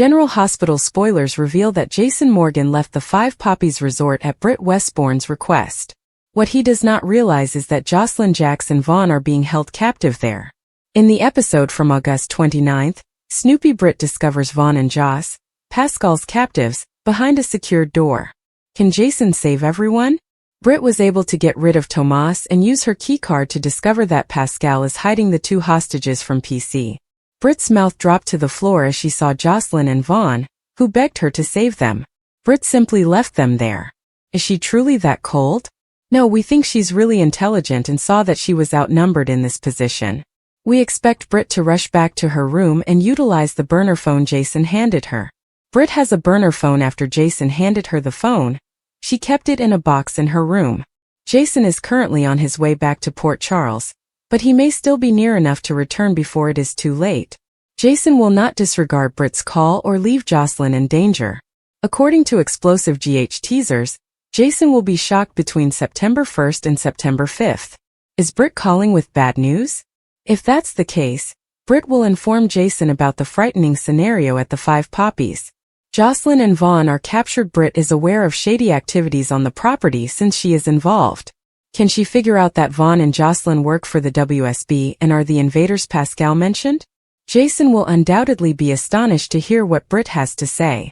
General Hospital spoilers reveal that Jason Morgan left the Five Poppies resort at Britt Westbourne's request. What he does not realize is that Josslyn, Jax and Vaughn are being held captive there. In the episode from August 29th, Snoopy Britt discovers Vaughn and Joss, Pascal's captives, behind a secured door. Can Jason save everyone? Britt was able to get rid of Tomas and use her keycard to discover that Pascal is hiding the two hostages from PC. Britt's mouth dropped to the floor as she saw Josslyn and Vaughn, who begged her to save them. Britt simply left them there. Is she truly that cold? No, we think she's really intelligent and saw that she was outnumbered in this position. We expect Britt to rush back to her room and utilize the burner phone Jason handed her. Britt has a burner phone after Jason handed her the phone. She kept it in a box in her room. Jason is currently on his way back to Port Charles, but he may still be near enough to return before it is too late. Jason will not disregard Britt's call or leave Josslyn in danger. According to explosive GH teasers, Jason will be shocked between September 1st and September 5th. Is Britt calling with bad news? If that's the case, Britt will inform Jason about the frightening scenario at the Five Poppies. Josslyn and Vaughn are captured. Britt is aware of shady activities on the property since she is involved. Can she figure out that Vaughn and Josslyn work for the WSB and are the invaders Pascal mentioned? Jason will undoubtedly be astonished to hear what Britt has to say.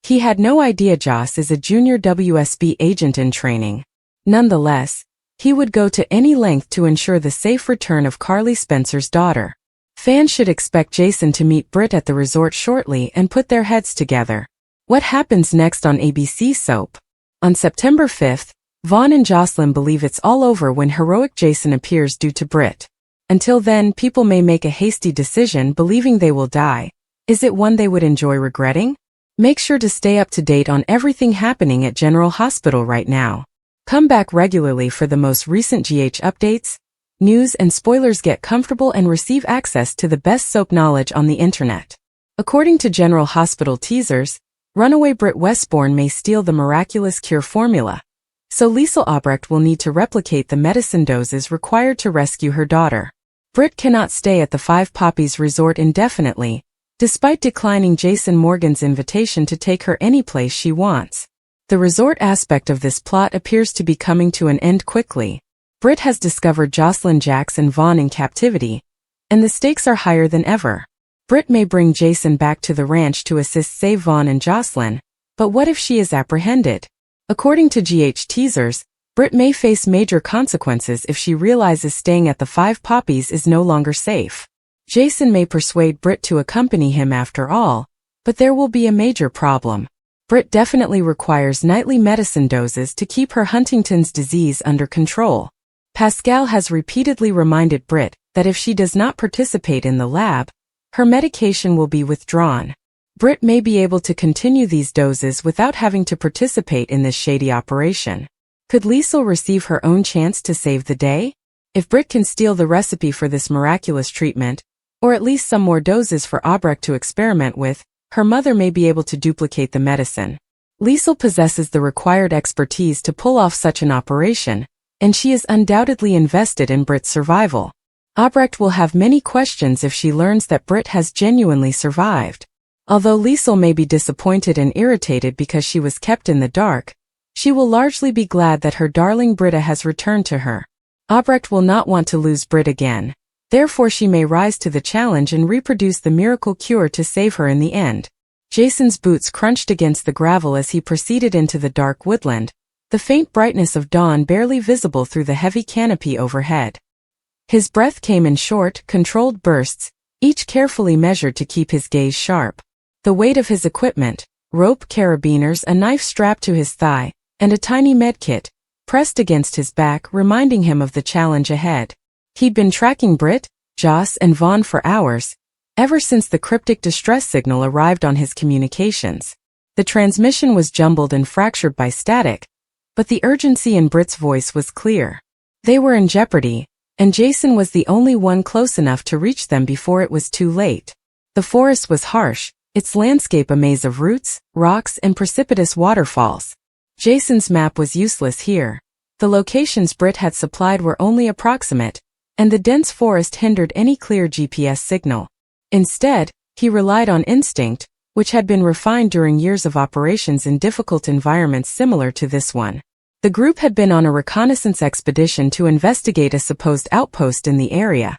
He had no idea Joss is a junior WSB agent in training. Nonetheless, he would go to any length to ensure the safe return of Carly Spencer's daughter. Fans should expect Jason to meet Britt at the resort shortly and put their heads together. What happens next on ABC Soap? On September 5th, Vaughn and Josslyn believe it's all over when heroic Jason appears due to Britt. Until then, people may make a hasty decision believing they will die. Is it one they would enjoy regretting? Make sure to stay up to date on everything happening at General Hospital right now. Come back regularly for the most recent GH updates, news and spoilers. Get comfortable and receive access to the best soap knowledge on the internet. According to General Hospital teasers, runaway Britt Westbourne may steal the miraculous cure formula. So Liesl Albrecht will need to replicate the medicine doses required to rescue her daughter. Britt cannot stay at the Five Poppies resort indefinitely, despite declining Jason Morgan's invitation to take her any place she wants. The resort aspect of this plot appears to be coming to an end quickly. Britt has discovered Josslyn, Jax and Vaughn in captivity, and the stakes are higher than ever. Britt may bring Jason back to the ranch to assist save Vaughn and Josslyn, but what if she is apprehended? According to GH teasers, Britt may face major consequences if she realizes staying at the Five Poppies is no longer safe. Jason may persuade Britt to accompany him after all, but there will be a major problem. Britt definitely requires nightly medicine doses to keep her Huntington's disease under control. Pascal has repeatedly reminded Britt that if she does not participate in the lab, her medication will be withdrawn. Britt may be able to continue these doses without having to participate in this shady operation. Could Liesl receive her own chance to save the day? If Britt can steal the recipe for this miraculous treatment, or at least some more doses for Albrecht to experiment with, her mother may be able to duplicate the medicine. Liesl possesses the required expertise to pull off such an operation, and she is undoubtedly invested in Britt's survival. Albrecht will have many questions if she learns that Britt has genuinely survived. Although Liesl may be disappointed and irritated because she was kept in the dark, she will largely be glad that her darling Britta has returned to her. Albrecht will not want to lose Britt again. Therefore she may rise to the challenge and reproduce the miracle cure to save her in the end. Jason's boots crunched against the gravel as he proceeded into the dark woodland, the faint brightness of dawn barely visible through the heavy canopy overhead. His breath came in short, controlled bursts, each carefully measured to keep his gaze sharp. The weight of his equipment, rope, carabiners, a knife strapped to his thigh, and a tiny medkit, pressed against his back, reminding him of the challenge ahead. He'd been tracking Britt, Joss and Vaughn for hours, ever since the cryptic distress signal arrived on his communications. The transmission was jumbled and fractured by static, but the urgency in Britt's voice was clear. They were in jeopardy, and Jason was the only one close enough to reach them before it was too late. The forest was harsh, its landscape a maze of roots, rocks and precipitous waterfalls. Jason's map was useless here. The locations Britt had supplied were only approximate, and the dense forest hindered any clear GPS signal. Instead, he relied on instinct, which had been refined during years of operations in difficult environments similar to this one. The group had been on a reconnaissance expedition to investigate a supposed outpost in the area.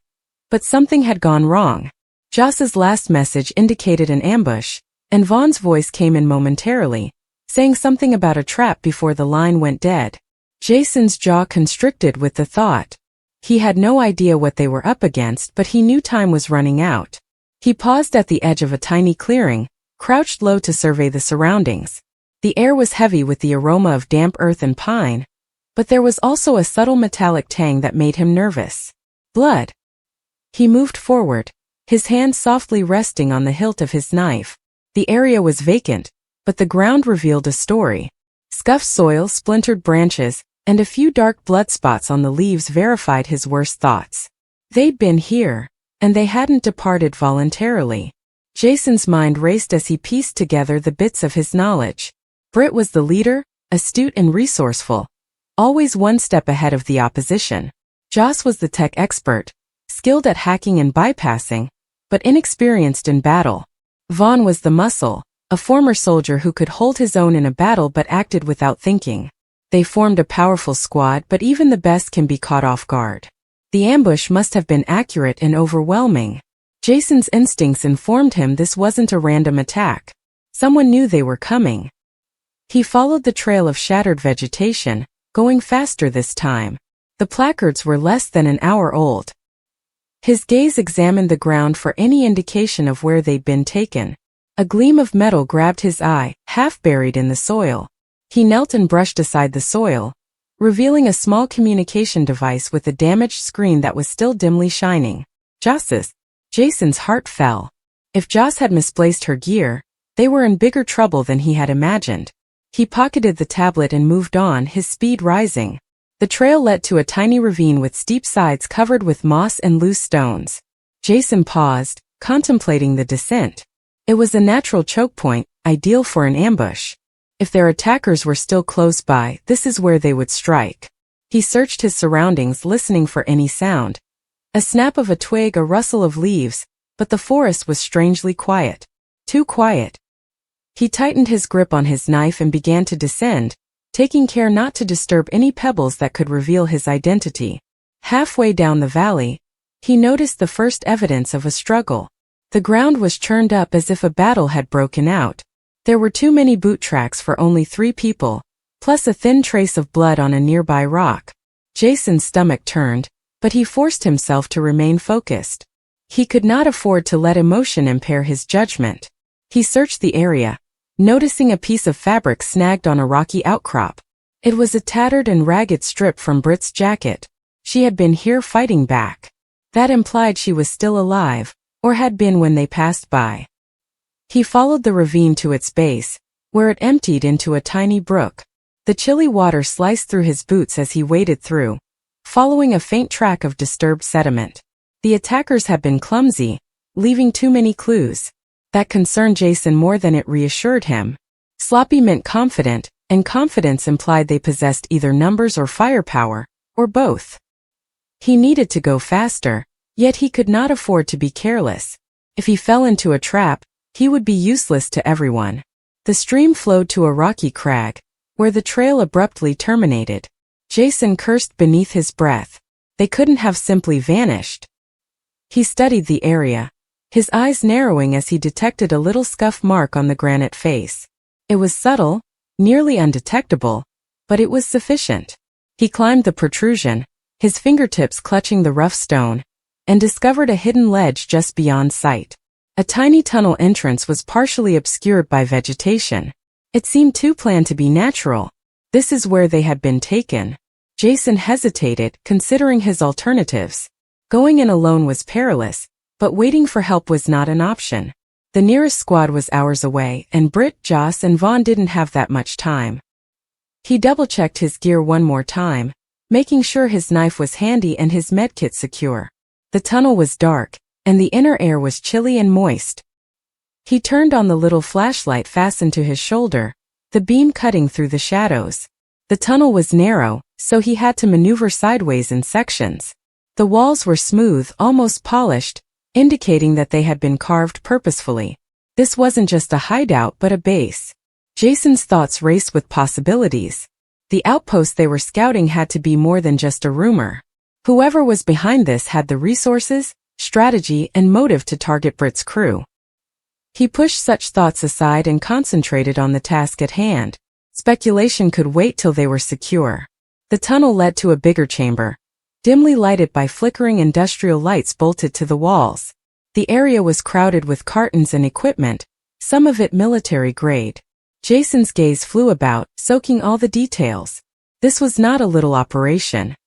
But something had gone wrong. Joss's last message indicated an ambush, and Vaughn's voice came in momentarily, saying something about a trap before the line went dead. Jason's jaw constricted with the thought. He had no idea what they were up against, but he knew time was running out. He paused at the edge of a tiny clearing, crouched low to survey the surroundings. The air was heavy with the aroma of damp earth and pine, but there was also a subtle metallic tang that made him nervous. Blood. He moved forward, his hand softly resting on the hilt of his knife. The area was vacant, but the ground revealed a story. Scuffed soil, splintered branches, and a few dark blood spots on the leaves verified his worst thoughts. They'd been here, and they hadn't departed voluntarily. Jason's mind raced as he pieced together the bits of his knowledge. Britt was the leader, astute and resourceful, always one step ahead of the opposition. Joss was the tech expert, skilled at hacking and bypassing, but inexperienced in battle. Vaughn was the muscle, a former soldier who could hold his own in a battle but acted without thinking. They formed a powerful squad, but even the best can be caught off guard. The ambush must have been accurate and overwhelming. Jason's instincts informed him this wasn't a random attack. Someone knew they were coming. He followed the trail of shattered vegetation, going faster this time. The placards were less than an hour old. His gaze examined the ground for any indication of where they'd been taken. A gleam of metal grabbed his eye, half buried in the soil. He knelt and brushed aside the soil, revealing a small communication device with a damaged screen that was still dimly shining. Jason's heart fell. If Joss had misplaced her gear, they were in bigger trouble than he had imagined. He pocketed the tablet and moved on, his speed rising. The trail led to a tiny ravine with steep sides covered with moss and loose stones. Jason paused, contemplating the descent. It was a natural choke point, ideal for an ambush. If their attackers were still close by, this is where they would strike. He searched his surroundings, listening for any sound. A snap of a twig, a rustle of leaves, but the forest was strangely quiet. Too quiet. He tightened his grip on his knife and began to descend, taking care not to disturb any pebbles that could reveal his identity. Halfway down the valley, he noticed the first evidence of a struggle. The ground was churned up as if a battle had broken out. There were too many boot tracks for only 3 people, plus a thin trace of blood on a nearby rock. Jason's stomach turned, but he forced himself to remain focused. He could not afford to let emotion impair his judgment. He searched the area, noticing a piece of fabric snagged on a rocky outcrop. It was a tattered and ragged strip from Britt's jacket. She had been here fighting back. That implied she was still alive, or had been when they passed by. He followed the ravine to its base, where it emptied into a tiny brook. The chilly water sliced through his boots as he waded through, following a faint track of disturbed sediment. The attackers had been clumsy, leaving too many clues. That concerned Jason more than it reassured him. Sloppy meant confident, and confidence implied they possessed either numbers or firepower, or both. He needed to go faster, yet he could not afford to be careless. If he fell into a trap, he would be useless to everyone. The stream flowed to a rocky crag, where the trail abruptly terminated. Jason cursed beneath his breath. They couldn't have simply vanished. He studied the area, his eyes narrowing as he detected a little scuff mark on the granite face. It was subtle, nearly undetectable, but it was sufficient. He climbed the protrusion, his fingertips clutching the rough stone, and discovered a hidden ledge just beyond sight. A tiny tunnel entrance was partially obscured by vegetation. It seemed too planned to be natural. This is where they had been taken. Jason hesitated, considering his alternatives. Going in alone was perilous, but waiting for help was not an option. The nearest squad was hours away, and Britt, Joss, and Vaughn didn't have that much time. He double-checked his gear one more time, making sure his knife was handy and his medkit secure. The tunnel was dark, and the inner air was chilly and moist. He turned on the little flashlight fastened to his shoulder, the beam cutting through the shadows. The tunnel was narrow, so he had to maneuver sideways in sections. The walls were smooth, almost polished, indicating that they had been carved purposefully. This wasn't just a hideout but a base. Jason's thoughts raced with possibilities. The outpost they were scouting had to be more than just a rumor. Whoever was behind this had the resources, strategy, and motive to target Britt's crew. He pushed such thoughts aside and concentrated on the task at hand. Speculation could wait till they were secure. The tunnel led to a bigger chamber, dimly lighted by flickering industrial lights bolted to the walls. The area was crowded with cartons and equipment, some of it military-grade. Jason's gaze flew about, soaking all the details. This was not a little operation.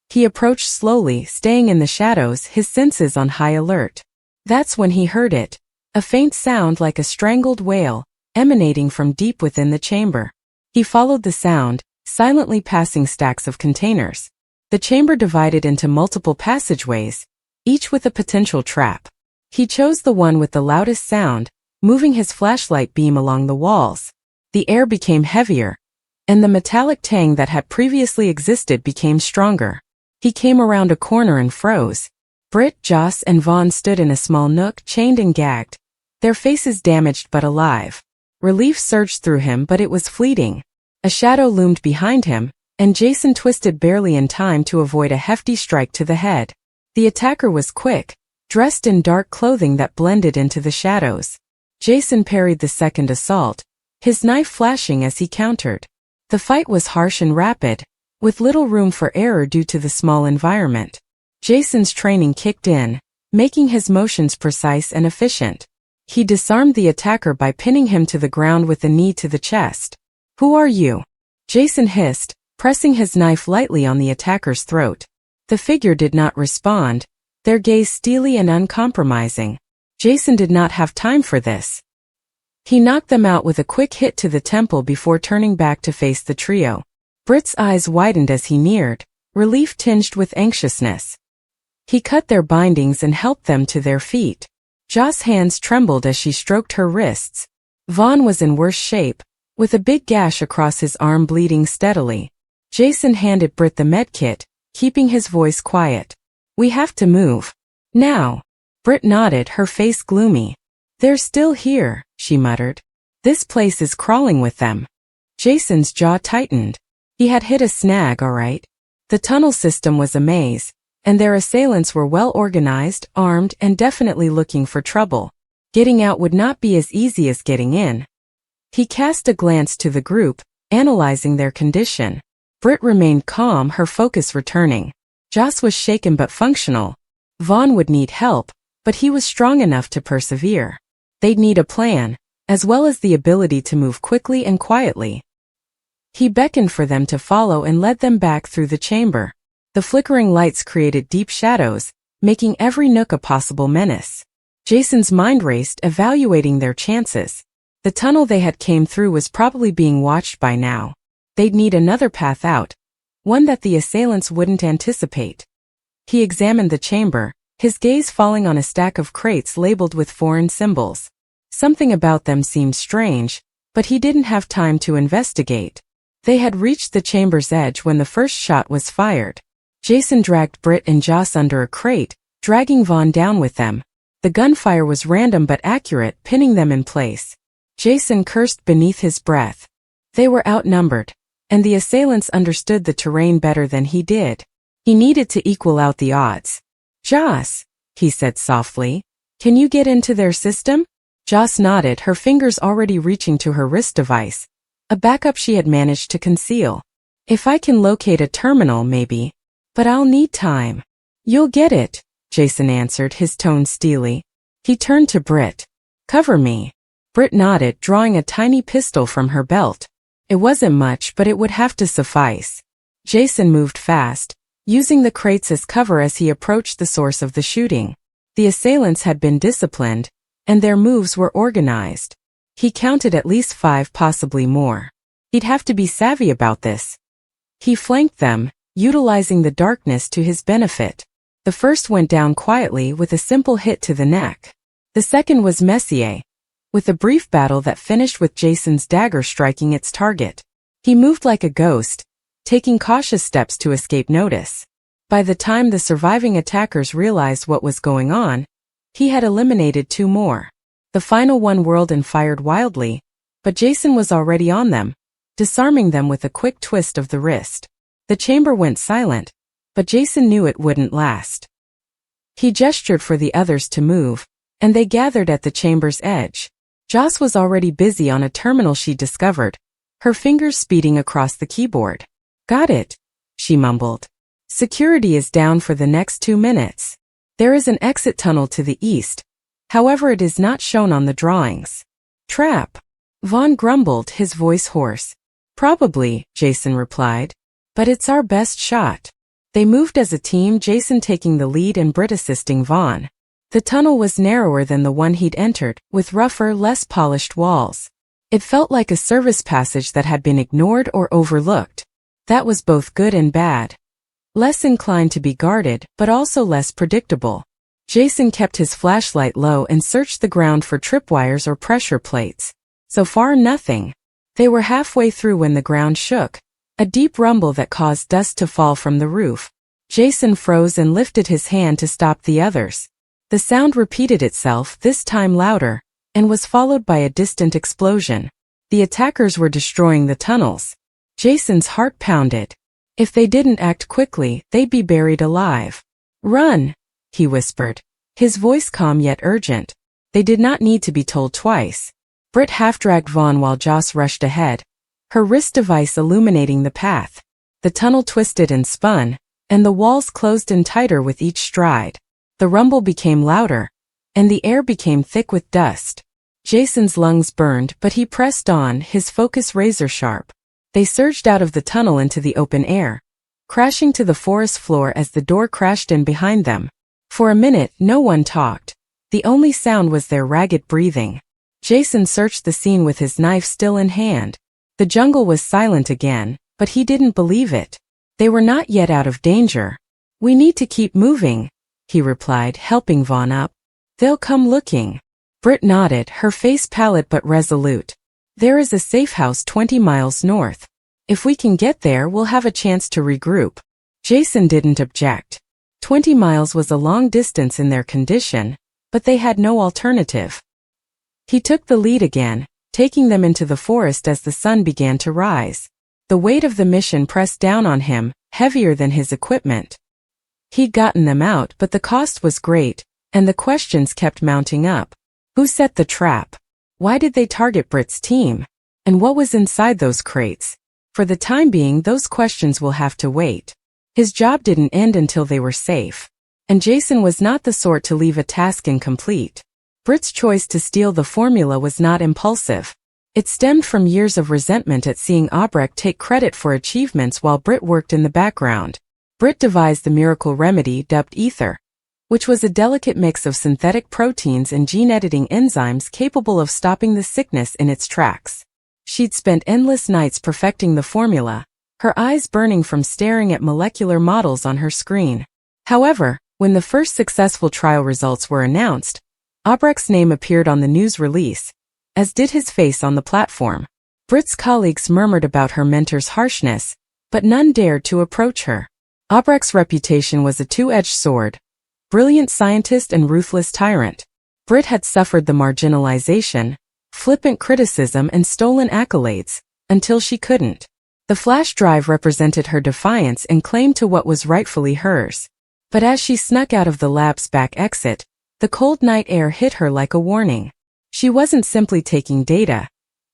He approached slowly, staying in the shadows, his senses on high alert. That's when he heard it, a faint sound like a strangled wail, emanating from deep within the chamber. He followed the sound, silently passing stacks of containers. The chamber divided into multiple passageways, each with a potential trap. He chose the one with the loudest sound, moving his flashlight beam along the walls. The air became heavier, and the metallic tang that had previously existed became stronger. He came around a corner and froze. Britt, Joss, and Vaughn stood in a small nook, chained and gagged, their faces damaged but alive. Relief surged through him, but it was fleeting. A shadow loomed behind him, and Jason twisted barely in time to avoid a hefty strike to the head. The attacker was quick, dressed in dark clothing that blended into the shadows. Jason parried the second assault, his knife flashing as he countered. The fight was harsh and rapid, with little room for error due to the small environment. Jason's training kicked in, making his motions precise and efficient. He disarmed the attacker by pinning him to the ground with a knee to the chest. "Who are you?" Jason hissed, pressing his knife lightly on the attacker's throat. The figure did not respond, their gaze steely and uncompromising. Jason did not have time for this. He knocked them out with a quick hit to the temple before turning back to face the trio. Britt's eyes widened as he neared, relief tinged with anxiousness. He cut their bindings and helped them to their feet. Joss' hands trembled as she stroked her wrists. Vaughn was in worse shape, with a big gash across his arm bleeding steadily. Jason handed Britt the medkit, keeping his voice quiet. "We have to move. Now." Britt nodded, her face gloomy. "They're still here," she muttered. "This place is crawling with them." Jason's jaw tightened. He had hit a snag, all right. The tunnel system was a maze, and their assailants were well organized, armed, and definitely looking for trouble. Getting out would not be as easy as getting in. He cast a glance to the group, analyzing their condition. Britt remained calm, her focus returning. Joss was shaken but functional. Vaughn would need help, but he was strong enough to persevere. They'd need a plan, as well as the ability to move quickly and quietly. He beckoned for them to follow and led them back through the chamber. The flickering lights created deep shadows, making every nook a possible menace. Jason's mind raced, evaluating their chances. The tunnel they had came through was probably being watched by now. They'd need another path out, one that the assailants wouldn't anticipate. He examined the chamber, his gaze falling on a stack of crates labeled with foreign symbols. Something about them seemed strange, but he didn't have time to investigate. They had reached the chamber's edge when the first shot was fired. Jason dragged Britt and Joss under a crate, dragging Vaughn down with them. The gunfire was random but accurate, pinning them in place. Jason cursed beneath his breath. They were outnumbered, and the assailants understood the terrain better than he did. He needed to equal out the odds. "Joss," he said softly, "can you get into their system?" Joss nodded, her fingers already reaching to her wrist device, a backup she had managed to conceal. "If I can locate a terminal, maybe. But I'll need time." "You'll get it," Jason answered, his tone steely. He turned to Britt. "Cover me." Britt nodded, drawing a tiny pistol from her belt. It wasn't much, but it would have to suffice. Jason moved fast, using the crates as cover as he approached the source of the shooting. The assailants had been disciplined, and their moves were organized. He counted at least 5, possibly more. He'd have to be savvy about this. He flanked them, utilizing the darkness to his benefit. The first went down quietly with a simple hit to the neck. The second was Messier, with a brief battle that finished with Jason's dagger striking its target. He moved like a ghost, taking cautious steps to escape notice. By the time the surviving attackers realized what was going on, he had eliminated 2 more. The final one whirled and fired wildly, but Josslyn was already on them, disarming them with a quick twist of the wrist. The chamber went silent, but Josslyn knew it wouldn't last. He gestured for the others to move, and they gathered at the chamber's edge. Joss was already busy on a terminal she discovered, her fingers speeding across the keyboard. "Got it," she mumbled. "Security is down for the next 2 minutes. There is an exit tunnel to the east, however it is not shown on the drawings." "Trap," Vaughn grumbled, his voice hoarse. "Probably," Josslyn replied. "But it's our best shot." They moved as a team, Josslyn taking the lead and Britt assisting Vaughn. The tunnel was narrower than the one he'd entered, with rougher, less polished walls. It felt like a service passage that had been ignored or overlooked. That was both good and bad. Less inclined to be guarded, but also less predictable. Josslyn kept his flashlight low and searched the ground for tripwires or pressure plates. So far, nothing. They were halfway through when the ground shook, a deep rumble that caused dust to fall from the roof. Josslyn froze and lifted his hand to stop the others. The sound repeated itself, this time louder, and was followed by a distant explosion. The attackers were destroying the tunnels. Josslyn's heart pounded. If they didn't act quickly, they'd be buried alive. "Run," he whispered, his voice calm yet urgent. They did not need to be told twice. Britt half-dragged Vaughn while Joss rushed ahead, her wrist device illuminating the path. The tunnel twisted and spun, and the walls closed in tighter with each stride. The rumble became louder, and the air became thick with dust. Josslyn's lungs burned, but he pressed on, his focus razor-sharp. They surged out of the tunnel into the open air, crashing to the forest floor as the door crashed in behind them. For a minute, no one talked. The only sound was their ragged breathing. Josslyn searched the scene with his knife still in hand. The jungle was silent again, but he didn't believe it. They were not yet out of danger. "We need to keep moving," he replied, helping Vaughn up. "They'll come looking." Britt nodded, her face pallid but resolute. "There is a safe house 20 miles north. If we can get there, we'll have a chance to regroup." Josslyn didn't object. 20 miles was a long distance in their condition, but they had no alternative. He took the lead again, taking them into the forest as the sun began to rise. The weight of the mission pressed down on him, heavier than his equipment. He'd gotten them out, but the cost was great, and the questions kept mounting up. Who set the trap? Why did they target Britt's team? And what was inside those crates? For the time being, those questions will have to wait. His job didn't end until they were safe. And Josslyn was not the sort to leave a task incomplete. Britt's choice to steal the formula was not impulsive. It stemmed from years of resentment at seeing Albrecht take credit for achievements while Britt worked in the background. Britt devised the miracle remedy dubbed ether, which was a delicate mix of synthetic proteins and gene-editing enzymes capable of stopping the sickness in its tracks. She'd spent endless nights perfecting the formula, her eyes burning from staring at molecular models on her screen. However, when the first successful trial results were announced, Albrecht's name appeared on the news release, as did his face on the platform. Britt's colleagues murmured about her mentor's harshness, but none dared to approach her. Albrecht's reputation was a two-edged sword, brilliant scientist and ruthless tyrant. Britt had suffered the marginalization, flippant criticism and stolen accolades, until she couldn't. The flash drive represented her defiance and claim to what was rightfully hers. But as she snuck out of the lab's back exit, the cold night air hit her like a warning. She wasn't simply taking data.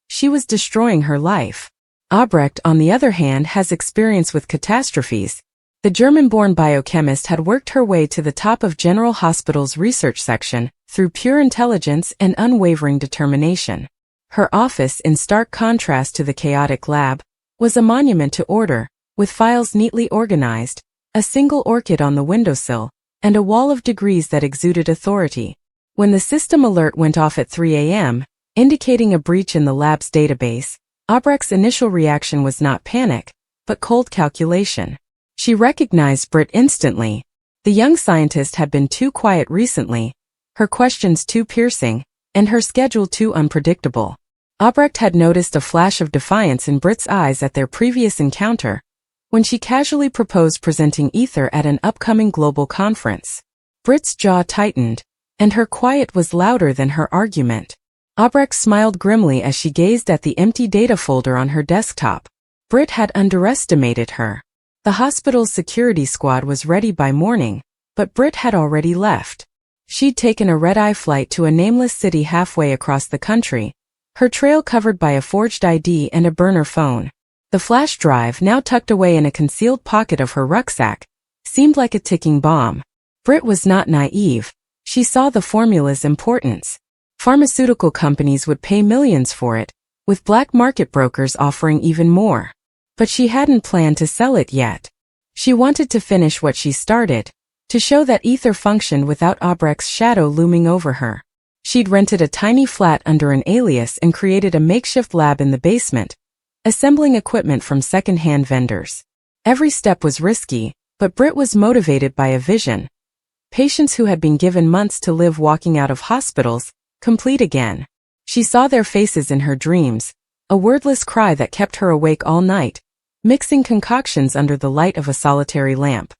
She was destroying her life. Albrecht, on the other hand, has experience with catastrophes. The German-born biochemist had worked her way to the top of General Hospital's research section through pure intelligence and unwavering determination. Her office, in stark contrast to the chaotic lab, was a monument to order, with files neatly organized, a single orchid on the windowsill, and a wall of degrees that exuded authority. When the system alert went off at 3 a.m., indicating a breach in the lab's database, Albrecht's initial reaction was not panic, but cold calculation. She recognized Britt instantly. The young scientist had been too quiet recently, her questions too piercing, and her schedule too unpredictable. Albrecht had noticed a flash of defiance in Britt's eyes at their previous encounter, when she casually proposed presenting ether at an upcoming global conference. Britt's jaw tightened, and her quiet was louder than her argument. Albrecht smiled grimly as she gazed at the empty data folder on her desktop. Britt had underestimated her. The hospital's security squad was ready by morning, but Britt had already left. She'd taken a red-eye flight to a nameless city halfway across the country, her trail covered by a forged ID and a burner phone. The flash drive, now tucked away in a concealed pocket of her rucksack, seemed like a ticking bomb. Britt was not naive. She saw the formula's importance. Pharmaceutical companies would pay millions for it, with black market brokers offering even more. But she hadn't planned to sell it yet. She wanted to finish what she started, to show that ether functioned without Albrecht's shadow looming over her. She'd rented a tiny flat under an alias and created a makeshift lab in the basement, assembling equipment from second-hand vendors. Every step was risky, but Britt was motivated by a vision. Patients who had been given months to live walking out of hospitals, complete again. She saw their faces in her dreams, a wordless cry that kept her awake all night, mixing concoctions under the light of a solitary lamp.